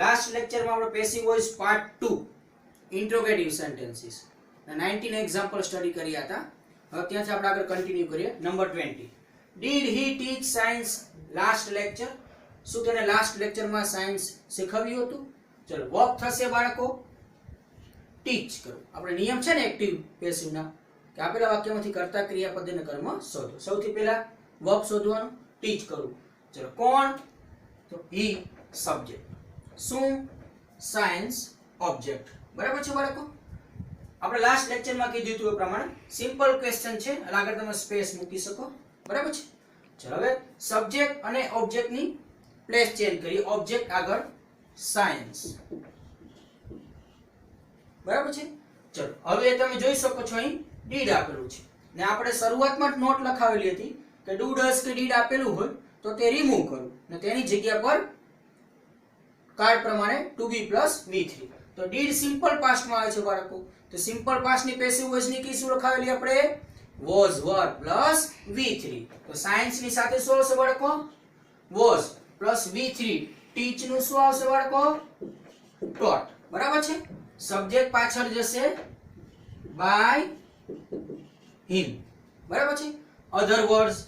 Last લેક્ચરમાં આપણે passive voice part 2 interrogative sentences ના 19 એક્ઝામ્પલ સ્ટડી કર્યા હતા. હવે ત્યાંથી આપણે આગળ કન્ટિન્યુ કરીએ. Number 20, did he teach science last lecture? શું તેને લાસ્ટ લેક્ચરમાં સાયન્સ શીખવ્યું હતું? ચલો, વર્ક થશે બાળકો ટીચ કરો. આપણે નિયમ છે ને એક્ટિવ પેસિવના કે આપેલા વાક્યમાંથી કર્તા ક્રિયાપદ અને કર્મ શોધો. સૌથી પહેલા વર્બ શોધવાનું, ટીચ કરવું. ચલો, કોણ? તો હી સબ્જેક્ટ, શું? Science object. બરાબર છે બાળકો? આપણે લાસ્ટ લેક્ચરમાં કીધું હતું એ પ્રમાણે સિમ્પલ ક્વેશ્ચન છે એટલે આગળ તમે સ્પેસ મૂકી શકો. બરાબર છે? ચલો, હવે સબ્જેક્ટ અને ઓબ્જેક્ટની પ્લેસ ચેન્જ કરીએ. ઓબ્જેક્ટ આગળ સાયન્સ. બરાબર છે? ચલો, હવે તમે જોઈ શકો છો અહીં ડીડ આપેલું છે ને આપણે શરૂઆતમાં જ નોટ લખાવેલી હતી કે ડુ ડઝ કે ડીડ આપેલું હોય તો તે રિમૂવ કરવું ને તેની જગ્યા પર કાર્ડ પ્રમાણે ટુ બી પ્લસ V3. તો ડીડ સિમ્પલ પાસ્ટમાં આવે છે બાળકો. તો સિમ્પલ પાસ્ટની પેસિવ વોઇસની કી શું લખાવેલી આપણે? Was var plus V3. તો સાયન્સ ની સાથે શું આવશે બાળકો? Was plus V3. ટીચ નું શું આવશે બાળકો? ટોટ. બરાબર છે? સબ્જેક્ટ પાછળ જશે બાય હિમ. બરાબર છે? Other words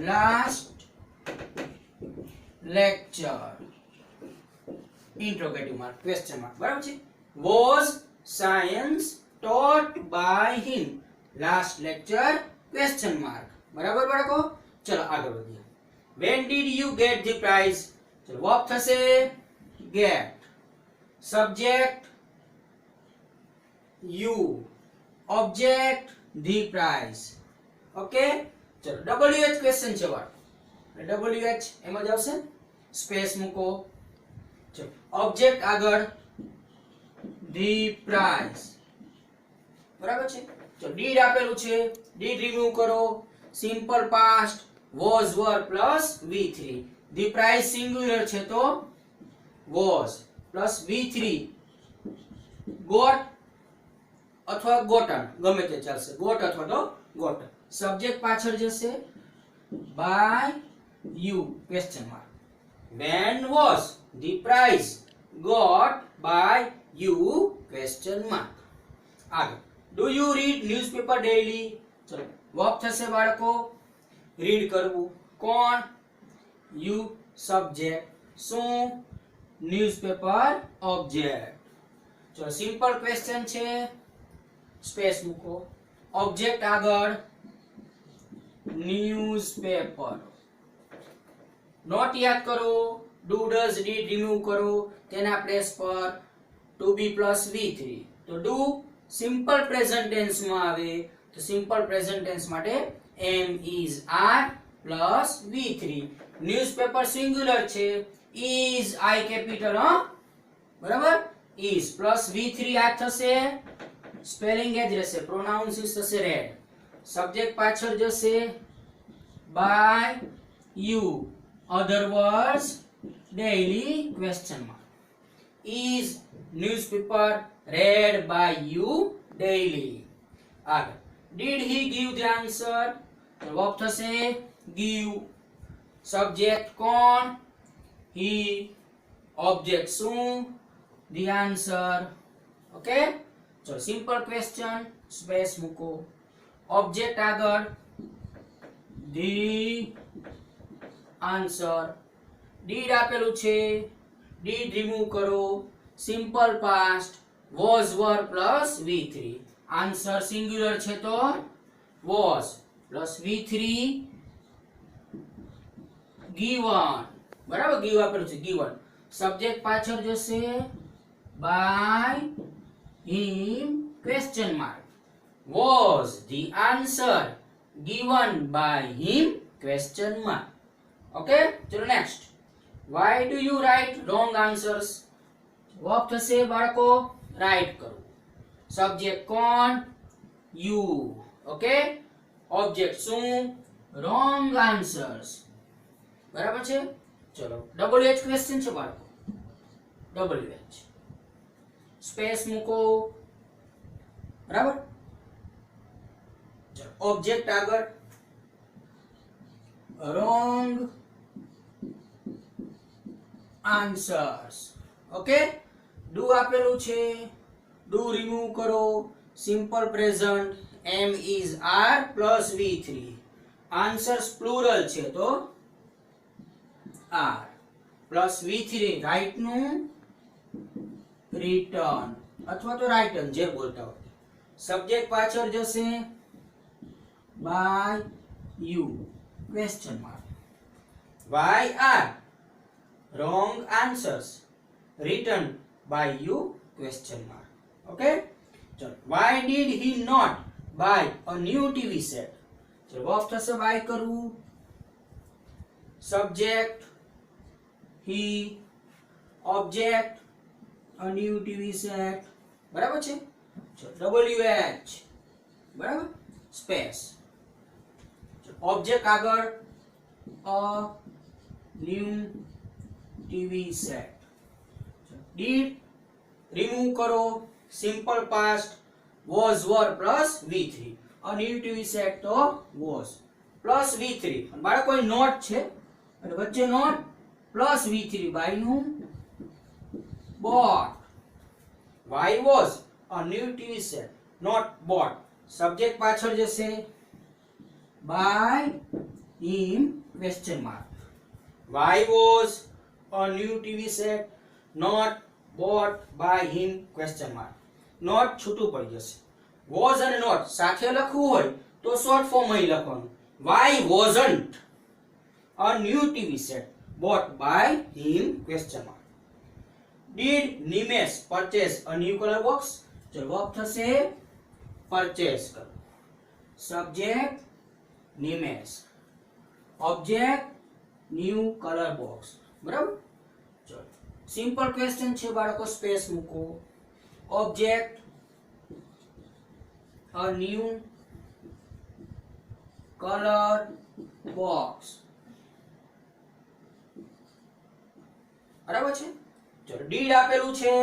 last lecture interrogative mark question mark. બરાબર છે? was science taught by him last lecture question mark. બરાબર બાળકો? ચલો આગળ વધીએ. when did you get the prize? ચલો, વર્બ થશે get, subject you, object the prize. Okay? ચલો, WH ક્વેશ્ચન છે બાળકો. WH એમ જ આવશે. સ્પેસ મૂકો. ચલો, ઓબ્જેક્ટ આગળ the prize. બરાબર છે? ચલો, ડીડ આપેલું છે, ડીડ રિમૂવ કરો. Simple past was were plus V3. the prize singular છે તો was plus V3. got અથવા gotten ગમે તે ચાલશે. got અથવા તો gotten. સબ્જેક્ટ પાછળ જશે by you question mark. when was the prize got by you question mark. આગળ, do you read newspaper daily? ચલો, વર્બ થશે બાળકો રીડ કરવું. કોણ? you સબ્જેક્ટ, શું? Newspaper object. ચલો, સિમ્પલ ક્વેશ્ચન છે, સ્પેસ મૂકો. ઓબ્જેક્ટ આગળ ન્યૂઝપેપર. નોટ યાદ કરો. ડુ ડઝ ડીડ રિમૂવ કરો. તેના પ્લેસ પર ટુ બી પ્લસ V3. તો ડુ સિમ્પલ પ્રેઝન્ટ ટેન્સ માં આવે તો સિમ્પલ પ્રેઝન્ટ ટેન્સ માટે am is are plus V3. Newspaper singular છે, is I કેપિટલ. બરાબર? is પ્લસ V3 આ થશે. સ્પેલિંગ એ જ રહેશે. પ્રોનાઉન્સિસ થશે રેડ. સબ્જેક્ટ પાછળ જશે by you. other words daily question mark. is newspaper read by you daily. આગળ, did he give the answer? Verb થશે give. સબ્જેક્ટ કોણ? he. ઓબ્જેક્ટ શું? the answer. ઓકે? ચલો, સિમ્પલ ક્વેશ્ચન, સ્પેસ મૂકો. Object આગળ the answer. Did આપેલું છે, did remove કરો. Simple past was were plus V3. Answer singular છે તો was plus V3 given. બરાબર? give આપેલું છે given. સબ્જેક્ટ પાછળ જશે by him question mark. was the answer given by him question mark. Okay? ચલો next. why do you write wrong answers? Verb થશે બાળકો રાઈટ કરવું. સબ્જેક્ટ કોણ? you. ઓકે? ઓબ્જેક્ટ શું? wrong answers. બરાબર છે? ચલો, WH ક્વેશ્ચન છે બાળકો. WH સ્પેસ મૂકો. બરાબર? ચલો, ઓબ્જેક્ટ આગળ wrong answers. ઓકે ડુ આપેલું છે ડુ રિમૂવ કરો simple present am is are plus V3 answers plural છે તો આર પ્લસ V3 રાઈટ નું રિટર્ન અથવા તો રાઇટન જે બોલતા હોય સબ્જેક્ટ પાછળ જશે by you question mark why are wrong answers written by you question mark okay ચલો why did he not buy a new TV set ચલો વર્બ થશે buy કરવું subject he object a new TV set બરાબર છે ચલો WH બરાબર space object આગળ a new TV set did remove કરો simple past was were plus V3 a new TV set તો was plus V3 બાળકો કોઈ નોટ છે અને વચ્ચે નોટ plus V3 બાય નું bought why was a new TV set not bought subject પાછળ જશે by him question mark why was a new TV set not bought by him question mark not છૂટું પડી જશે was અને not સાથે લખવું હોય તો શોર્ટ ફોર્મ અહીં લખવાનું why wasn't a new TV set bought by him question mark did Nimesh purchase a new color box ચલો વર્બ થશે purchase કરો subject Nimesh object new color box બરાબર ચલો સિમ્પલ ક્વેશ્ચન છે બાળકો સ્પેસ મૂકો object a new color box બરાબર છે ચલો ડીડ આપેલું છે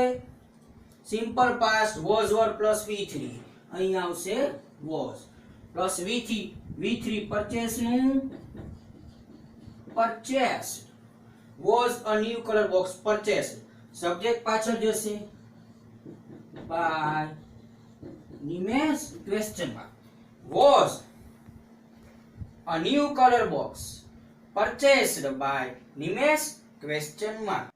simple past was were plus V3 અહીં આવશે was plus V3 purchase નું purchased was a new color box purchased subject પાછળ જશે by Nimesh question mark was a new color box purchased by Nimesh question mark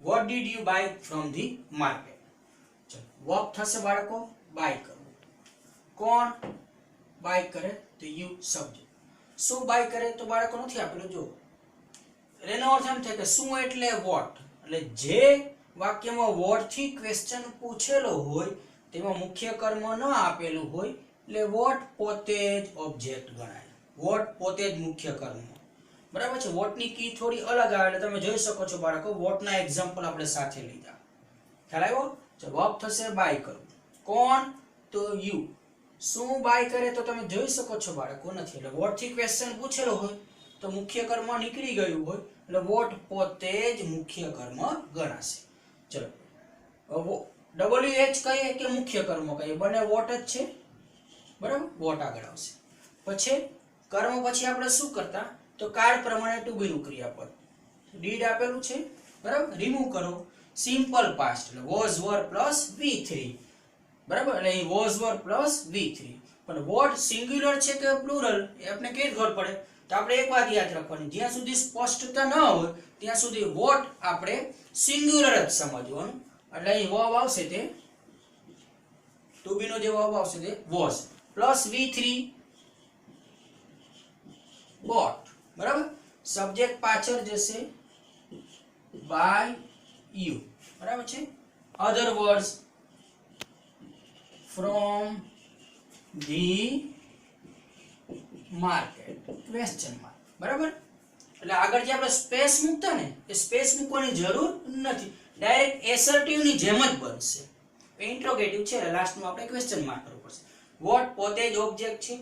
what did you buy from the market ચલો verb થશે બાળકો by કરવું કોણ by કરે તો you subject શું બાય કરે તો બાળકો નથી આપેલું જો એનો અર્થ એમ થાય કે શું એટલે વોટ એટલે જે વાક્યમાં વોટ થી ક્વેશ્ચન પૂછેલો હોય તેમાં મુખ્ય કર્મ ન આપેલું હોય એટલે વોટ પોતે જ ઓબ્જેક્ટ ગણાય વોટ પોતે જ મુખ્ય કર્મ બરાબર છે વોટ ની કી થોડી અલગ આવે એટલે તમે જોઈ શકો છો બાળકો વોટ ના એક્ઝામ્પલ આપણે સાથે લીધા ખ્યાલ આવ્યો ચલો વર્બ થશે બાય કરવું કોણ તો યુ શું બાય કરે તો તમે જોઈ શકો છો બાળકો નથી એટલે વોટ થી ક્વેશ્ચન પૂછેલો હોય તો મુખ્ય કર્મ નીકળી ગયું હોય એટલે વોટ પોતે જ મુખ્ય કર્મ ગણાશે ચલો WH કહીએ કે મુખ્ય કર્મ કહીએ બંને વોટ જ છે બરાબર વોટ આગળ આવશે પછી કર્મ પછી આપણે શું કરતા તો કાર્ડ પ્રમાણે ટુ બી નું ક્રિયાપદ ડીડ આપેલું છે બરાબર રિમૂવ કરો સિમ્પલ પાસ્ટ એટલે was were plus V3 બરાબર એટલે અહીં was were plus V3 પણ વોટ સિંગ્યુલર છે કે પ્લુરલ એ આપણે કેવી ખબર પડે તો આપણે એક વાત યાદ રાખવાની જ્યાં સુધી સ્પષ્ટતા ન હોય ત્યાં સુધી વોટ આપણે સિંગ્યુલર જ સમજવાનું એટલે અહીં વર્બ આવશે તે ટુ બી નો જે વર્બ આવશે તે was plus V3 bought બરાબર સબ્જેક્ટ પાછળ જશે by you બરાબર છે other words from the market question mark બરાબર એટલે આગળ જે આપણે સ્પેસ મૂકતા ને એ સ્પેસ મૂકવાની જરૂર નથી ડાયરેક્ટ એસર્ટિવ ની જેમ જ બનશે ઇન્ટ્રોગેટિવ છે લાસ્ટમાં આપણે ક્વેશ્ચન માર્ક કરવું પડશે વોટ પોતે જ ઓબ્જેક્ટ છે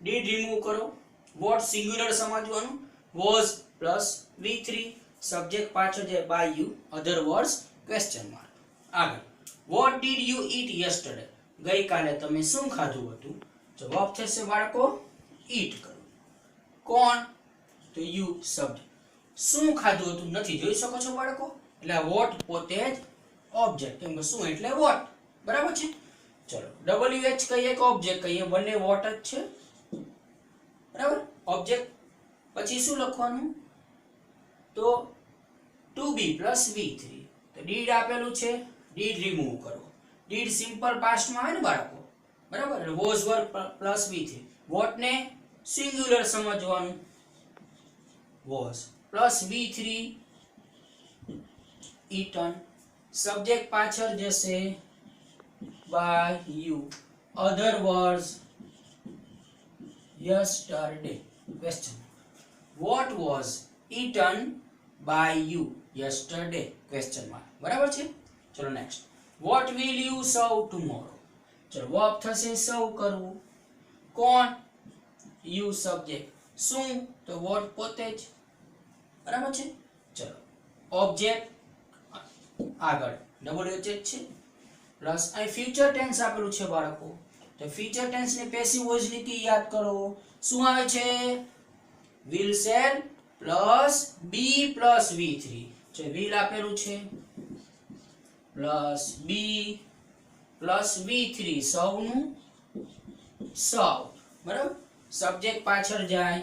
ડીડ રિમૂવ કરો વોટ સિંગ્યુલર સમજવાનું was plus V3 સબ્જેક્ટ પાછળ જે by you other words question mark આગળ what did you eat yesterday ગઈકાલે તમે શું ખાધું હતું જવાબ થશે બાળકો eat કરો કોણ તો you સબ્જેક્ટ શું ખાધું હતું નથી જોઈ શકો છો બાળકો એટલે આ વોટ પોતે જ ઓબ્જેક્ટ કેમ કે શું એટલે વોટ બરાબર છે ચલો WH કહીએ કે ઓબ્જેક્ટ કહીએ બંને વોટ જ છે બરાબર ઓબ્જેક્ટ પછી શું લખવાનું તો 2b + v3 તો ડીડ આપેલું છે ડીડ રિમૂવ કરો ડીડ સિમ્પલ પાસ્ટમાં આવે ને બાળકો બરાબર વોઝ વર + v3 વોટ ને સિંગ્યુલર સમજવાનું was plus v3 eaten subject પાછળ જશે by you other words yesterday question what was eaten by you yesterday question mark બરાબર છે ચલો next what will you serve tomorrow ચલો વર્બ થશે સર્વ કરવું કોણ you subject શું તો what પોતે જ બરાબર છે ચલો ઓબ્જેક્ટ આગળ WH છે પ્લસ અહીં ફ્યુચર ટેન્સ આપેલું છે બાળકો તો ફ્યુચર ટેન્સ ને પેસિવ વોઇસ ની કી યાદ કરો શું આવે છે will shall plus be plus v3 છે will આપેલું છે પ્લસ be પ્લસ v3 સૌનું સૌ બરાબર સબ્જેક્ટ પાછળ જાય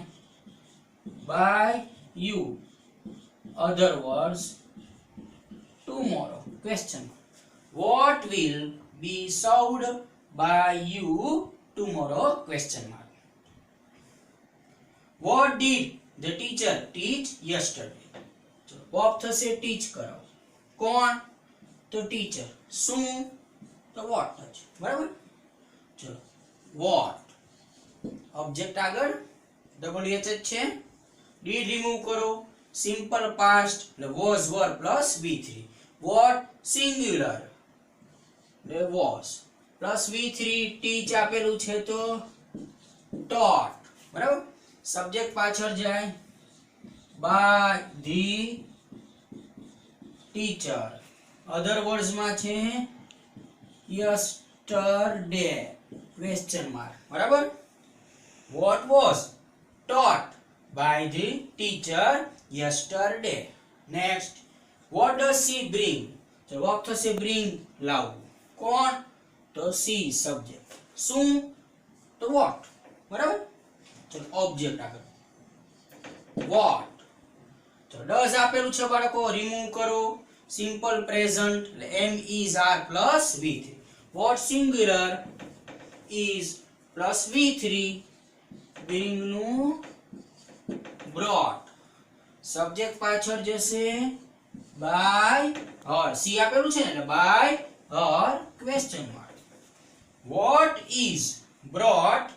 by you other words tomorrow question what will be served by you tomorrow question mark what did the teacher teach yesterday ચલો verb થશે ટીચ કરાવો કોણ તો ટીચર શું તો what જ બરાબર ચલો what ઓબ્જેક્ટ આગળ WH જ છે did રિમૂવ કરો સિમ્પલ પાસ્ટ એટલે was were plus v3 what singular એટલે was plus v3 teach આપેલું છે તો taught બરાબર સબ્જેક્ટ પાછળ જાય by the teacher other words માં છે yesterday question mark બરાબર what was taught by the teacher yesterday next what does she bring so what થશે bring લાવવું કોણ તો she subject શું તો what બરાબર ચલો ઓબ્જેક્ટ આગળ what તો does આપેલું છે બાળકો રિમૂવ કરો સિમ્પલ પ્રેઝન્ટ એટલે am is are plus v3 what singular is plus v3 bring નું brought સબ્જેક્ટ પાછળ જશે by her c આપેલું છે ને એટલે by her question mark what is brought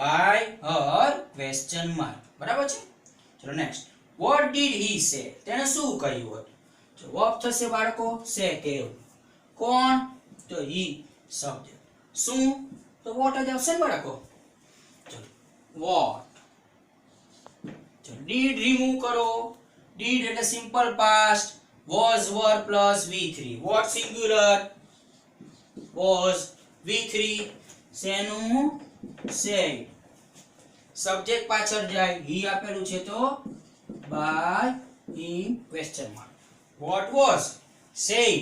by her question mark બરાબર છે ચલો next what did he say તેને શું કહ્યું હતું તો વર્બ થશે બાળકો say કહેવું કોણ તો he સબ્જેક્ટ શું તો what જ આવશે ને બાળકો ચલો what did રિમૂવ કરો did એટલે simple past was were plus v3 what singular was v3 શેનું said સબ્જેક્ટ પાછળ જાય he આપેલું છે તો by him question mark what was said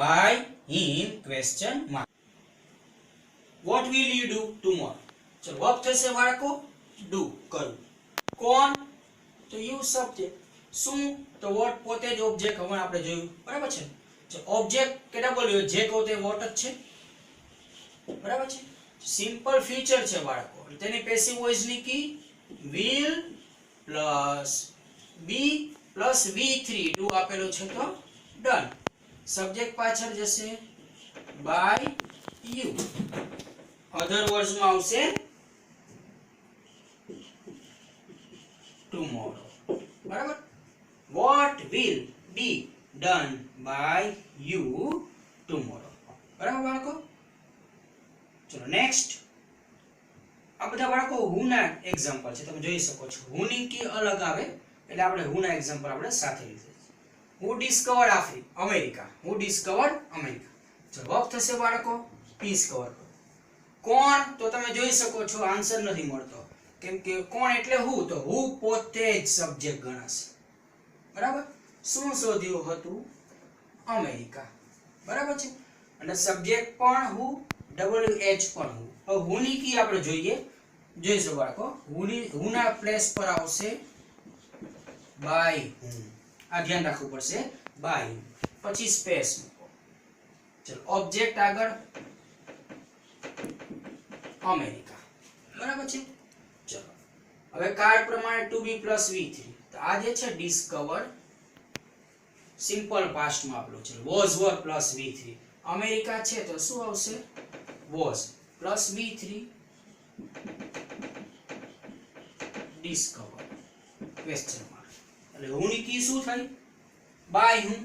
by him question mark what will you do tomorrow ચલો verb થશે બાળકો do કરવું કોણ તો you subject શું તો what પોતે જ ઓબ્જેક્ટ હવે આપણે જોયું બરાબર છે તો ઓબ્જેક્ટ કે W જે કહો તે what જ છે બરાબર છે સિમ્પલ ફ્યુચર છે બાળકો તેની પેસિવ વોઇસ ની key will plus be plus v3 do આપેલું છે તો done સબ્જેક્ટ પાછળ જશે by you અધર વર્ડ્સ માં આવશે tomorrow બરાબર what will be done by you tomorrow બરાબર બાળકો ચલો નેક્સ્ટ આ બધા બાળકો who ના એક્ઝામ્પલ છે તમે જોઈ શકો છો who ની કી અલગ આવે એટલે આપણે who ના એક્ઝામ્પલ આપણે સાથે લીધા who discovered America who discovered America ચલો વર્બ થશે બાળકો discover કોણ તો તમે જોઈ શકો છો આન્સર નથી મળતો કેમ કે કોણ એટલે who તો who પોતે જ સબ્જેક્ટ ગણાશે બરાબર. શું શોધ્યું હતું? અમેરિકા. બરાબર છે. અને સબ્જેક્ટ પણ હું, WH પણ હું. હવે હું ની કી આપણે જોઈશું બાળકો. હું ના પ્લેસ પર આવશે બાય હું. આ ધ્યાન રાખવું પડશે. બાય હું પછી સ્પેસ મૂકો. ચલો ઓબ્જેક્ટ આગળ અમેરિકા. બરાબર છે. ચલો હવે કાર્ડ પ્રમાણે 2b + v3. તો આ જે છે ડિસ્કવર સિમ્પલ પાસ્ટ માં આપણું છે was var plus v3. America છે તો શું આવશે? Was plus v3 discover question mark. એટલે હું ની કી શું થાય? બાય હું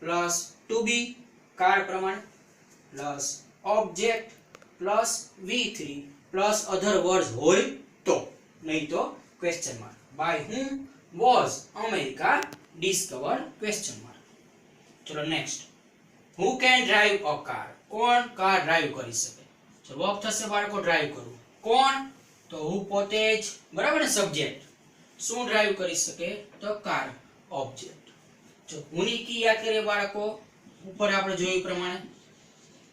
પ્લસ 2b કાર્ડ પ્રમાણે plus object plus v3 plus other words હોય તો, નહીં તો ક્વેશ્ચન માર્ક. બાય હું was America discover question mark. ચલો next. Who can drive a car? કોણ કાર ડ્રાઈવ કરી શકે? ચલો વર્બ થશે બાળકો ડ્રાઈવ કરવું. કોણ? તો હું પોતે જ. બરાબર ને? સબ્જેક્ટ. શું ડ્રાઈવ કરી શકે? તો કાર. ઓબ્જેક્ટ. જો હું ની કી યાદ કરીએ બાળકો, ઉપર આપણે જોયું પ્રમાણે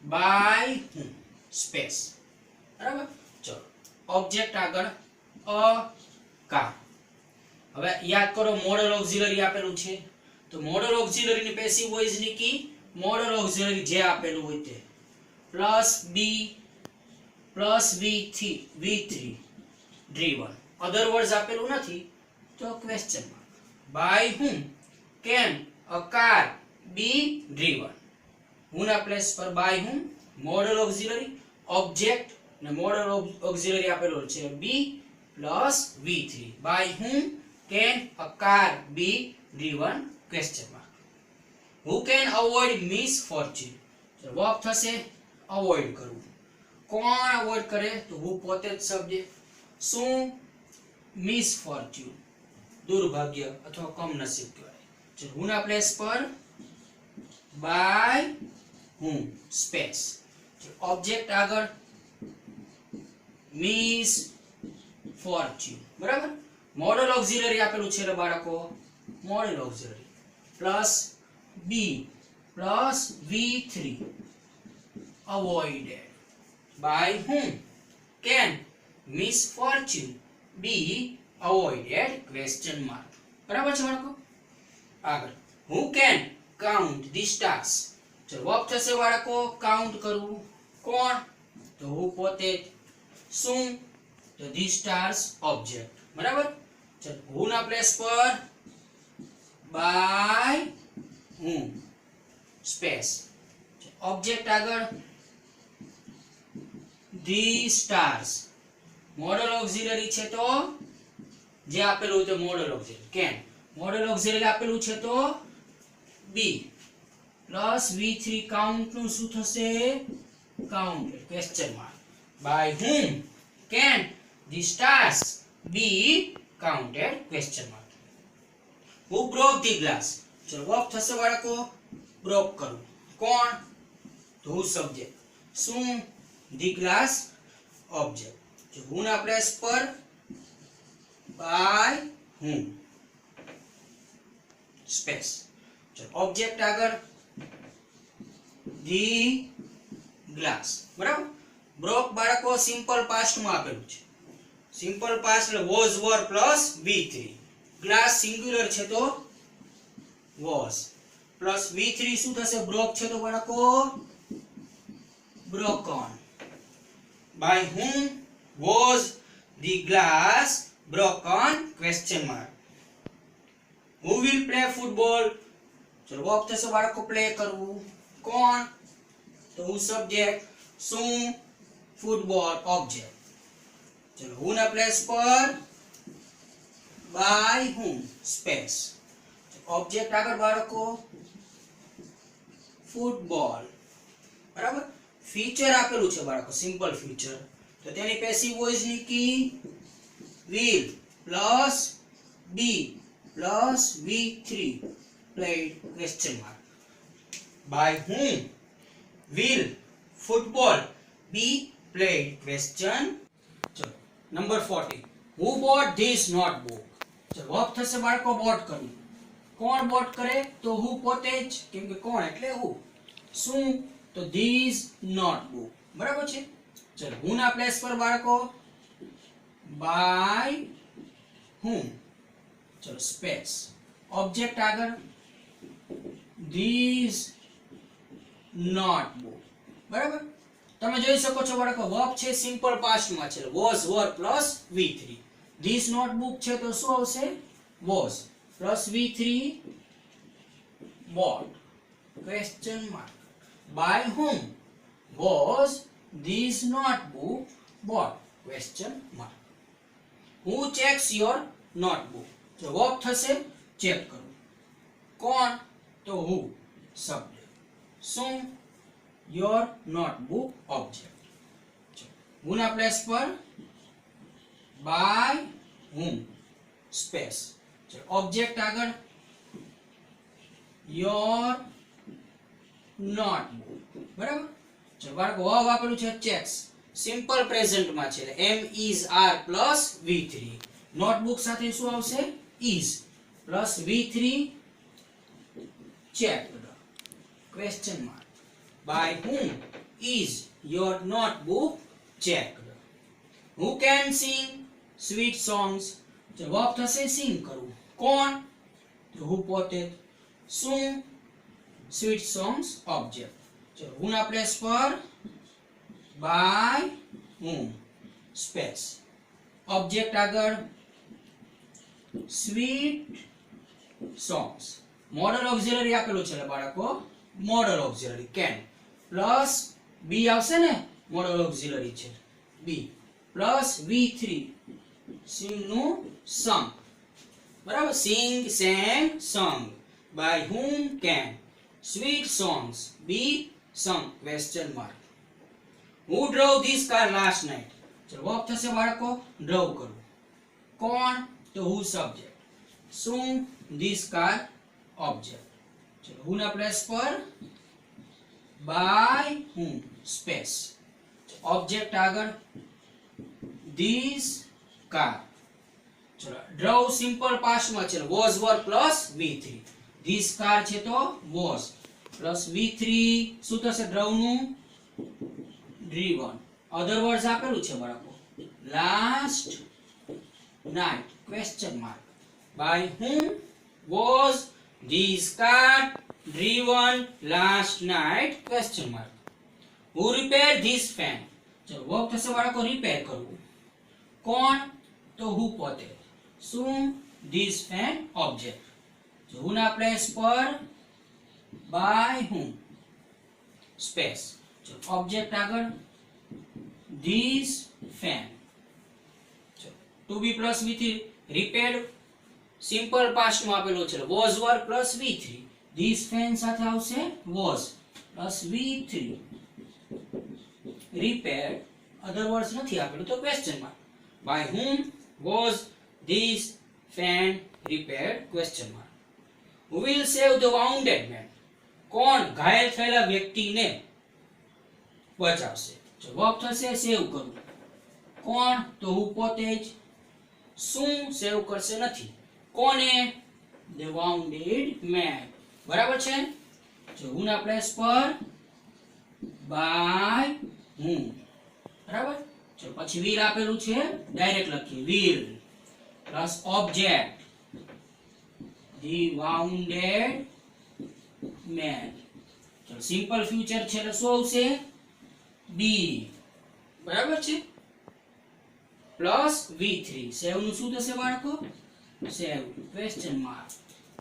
બાય હું સ્પેસ. બરાબર. ચલો ઓબ્જેક્ટ આગળ અ કાર. હવે યાદ કરો મોડલ ઓક્ઝિલરી આપેલું છે તો મોડલ ઓક્ઝિલરી ની પેસિવ વોઇસ ની કી મોડલ ઓક્ઝિલરી જે આપેલું હોય તે plus be plus v3 driven. Other words આપેલું નથી તો question mark. By whom can a car be driven? હું ના પ્લેસ પર by whom modal auxiliary object ને મોડલ ઓક્ઝિલરી આપેલું છે b plus v3. By whom can a car be driven? Question mark. Who can avoid misfortune? તો verb થશે avoid કરવું. કોણ અવોઇડ કરે? તો હું પોતે જ સબ્જેક્ટ. શું? મિસફોર્ચ્યુન દુર્ભાગ્ય અથવા કમનસીબ કહેવાય. ચલો હું ના પ્લેસ પર બાય હું સ્પેસ. ઓબ્જેક્ટ આગળ મિસફોર્ચ્યુન. બરાબર. મોડલ ઓક્ઝિલરી આપેલું છે રે બાળકો modal auxiliary plus be plus v3 avoided. By whom can misfortune be avoided? Question mark. બરાબર છે બાળકો. આગળ who can count the stars? ચલો વર્બ થશે બાળકો કાઉન્ટ કરવું. કોણ? તો હું પોતે જ. શું? તો the stars ઓબ્જેક્ટ. બરાબર. ચલો હું ના પ્લેસ પર બાય હું સ્પેસ. ઓબ્જેક્ટ આગળ the stars. મોડલ ઓક્ઝિલરી છે તો જે આપેલું હોય તો modal auxiliary can. Model auxiliary આપેલું છે તો બી પ્લસ v3 કાઉન્ટ નું શું થશે? Counted. Question mark. By whom can the stars be counted? Question mark. Who broke the glass? ચલો વર્બ થશે બાળકો બ્રોક કરવું. કોણ? તો હું સબ્જેક્ટ. શું? the glass object. જો હું ના પ્લેસ પર બાય whom સ્પેસ. ચલો ઓબ્જેક્ટ આગળ the glass. બરાબર. બ્રોક બાળકો સિમ્પલ પાસ્ટ માં આપેલું છે. સિમ્પલ પાસ્ટ એટલે was var plus v3. Glass singular છે તો વોઝ પ્લસ v3 શું થશે? બ્રોક છે તો બાળકો broken. By whom was the glass broken? Question mark. Who will play football? ચલો વર્બ થશે બાળકો પ્લે કરવું. કોણ? તો હું સબ્જેક્ટ. શું? Football object. ચલો હું ના પ્લેસ પર બાય whom સ્પેસ. ઓબ્જેક્ટ આગળ બાળકો ફૂટબોલ. બરાબર. ફીચર આપેલું છે બાળકો સિમ્પલ ફીચર તો તેની પેસિવ વોઇસ ની key will plus be plus v3 played. Question mark. By whom will football be played? Question. ચલો number 40. Who bought this notebook? ચલો વર્બ થશે બાળકો બોટ કરવું. કોણ બોટ કરે તો હું પોતે જ, કેમ કે કોણ એટલે હું. શું તો ધીસ નોટબુક. બરાબર છે. ચલો હું ના પ્લેસ પર બાળકો બાય હું. ચલો સ્પેસ ઓબ્જેક્ટ આગળ ધીસ નોટબુક. બરાબર. તમે જોઈ શકો છો બાળકો વર્બ છે સિમ્પલ પાસ્ટ માં છે was were plus v3. This notebook છે તો શું આવશે was plus v3 bought. Question mark. By whom was this notebook bought? Question mark. Who checks your notebook? જો વર્બ થશે ચેક કરો. કોણ તો who સબ્જેક્ટ. શું your notebook object. who ના પ્લેસ પર by whom સ્પેસ. ઓબ્જેક્ટ આગળ your notebook. બરાબર. ચલો બાળકો વર્બ આપેલું છે ચેક્સ સિમ્પલ પ્રેઝન્ટ માં છે એટલે m is r plus v3. Notebook સાથે શું આવશે is plus v3 checked. Question mark. By whom is your notebook checked? Who can sing sweet songs? જો વર્બ થશે સિંગ કરવું. કોણ તો હું પોતે. શું સ્વીટ સોંગ્સ ઓબ્જેક્ટ. ચલો હું ના પ્લેસ પર બાય હું સ્પેસ. ઓબ્જેક્ટ આગળ સ્વીટ સોંગ્સ. મોડલ ઓક્ઝિલરી આપેલું છે બાળકો મોડલ ઓક્ઝિલરી કેન પ્લસ બી આવશે ને મોડલ ઓક્ઝિલરી છે બી પ્લસ v3 સિંગ નું સમ. બરાબર. સિંગ sang sung. By whom can sweet songs be sung? Question mark. Who drove this car last night? ચલો વર્બ થશે બાળકો ડ્રોવ કરવું. કોણ તો who સબ્જેક્ટ. શું this car ઓબ્જેક્ટ. ચલો who ના પ્લેસ પર by whom સ્પેસ. ઓબ્જેક્ટ આગળ this car. ચલો ડ્રોવ સિમ્પલ પાસ્ટ માં છે was were plus v3. this car છે તો was પ્લસ v3 શું થશે ડ્રોવ નું driven. અધર વર્ડ્સ આપેલું છે બાળકો last night. Question mark. By whom was this car driven last night? Question mark. Who repaired this fan? ચલો વર્બ થશે બાળકો રિપેર કરવું. કોણ તો who પોતે. શું this fan object. જો who ના પ્લેસ પર by whom સ્પેસ. ચલો ઓબ્જેક્ટ આગળ this fan. ચલો to be plus v3 repaired simple past માં આપેલું છે was were plus v3. this fan સાથે આવશે was plus v3 repaired. Other words નથી આપેલું તો question mark. by whom was this fan repaired? Question mark. Who will save the wounded man? કોણ ઘાયલ થયેલા વ્યક્તિને બચાવશે. જો વર્બ થશે સેવ કરવું. કોણ તો હું પોતે જ. શું સેવ કરશે નથી. કોને the wounded man. બરાબર છે. જો હું ના પ્લેસ પર by whom. બરાબર. ચલો પછી will આપેલું છે ડાયરેક્ટ લખીએ will plus object the wounded man. ચલો સિમ્પલ ફ્યુચર છે એટલે શું આવશે be. બરાબર છે. પ્લસ v3 સેવ નું શું થશે બાળકો save. Question mark.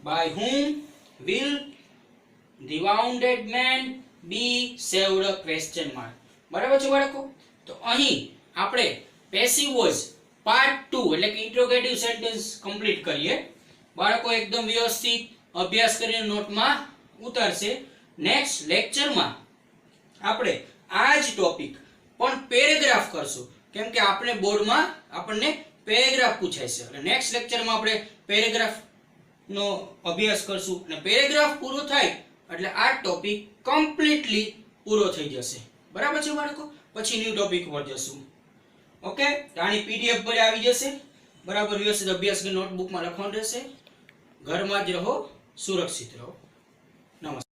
by whom will the wounded man be saved? Question mark. બરાબર છે બાળકો. તો અહીં આપણે પેસિવ વોઇસ પાર્ટ 2 એટલે કે ઇન્ટ્રોગેટિવ સેન્ટેન્સ કમ્પ્લીટ કરીએ. બાળકો એકદમ વ્યવસ્થિત અભ્યાસ કરીને નોટમાં ઉતારશે. નેક્સ્ટ લેક્ચરમાં આપણે આ જ ટોપિક પણ પેરેગ્રાફ કરશું કેમ કે આપણે બોર્ડમાં આપણને પેરેગ્રાફ પૂછાય છે. એટલે નેક્સ્ટ લેક્ચરમાં આપણે પેરેગ્રાફ નો અભ્યાસ કરશું અને પેરેગ્રાફ પૂરો થાય એટલે આ ટોપિક કમ્પ્લીટલી પૂરો થઈ જશે. બરાબર છે બાળકો. પછી ન્યુ ટોપિક પર જશું. ઓકે. આની પીડીએફ પર આવી જશે. બરાબર વ્યવસ્થિત અભ્યાસ કરી નોટબુકમાં લખવાનું રહેશે. ઘરમાં જ રહો. સુરક્ષિત રહો. નમસ્કાર.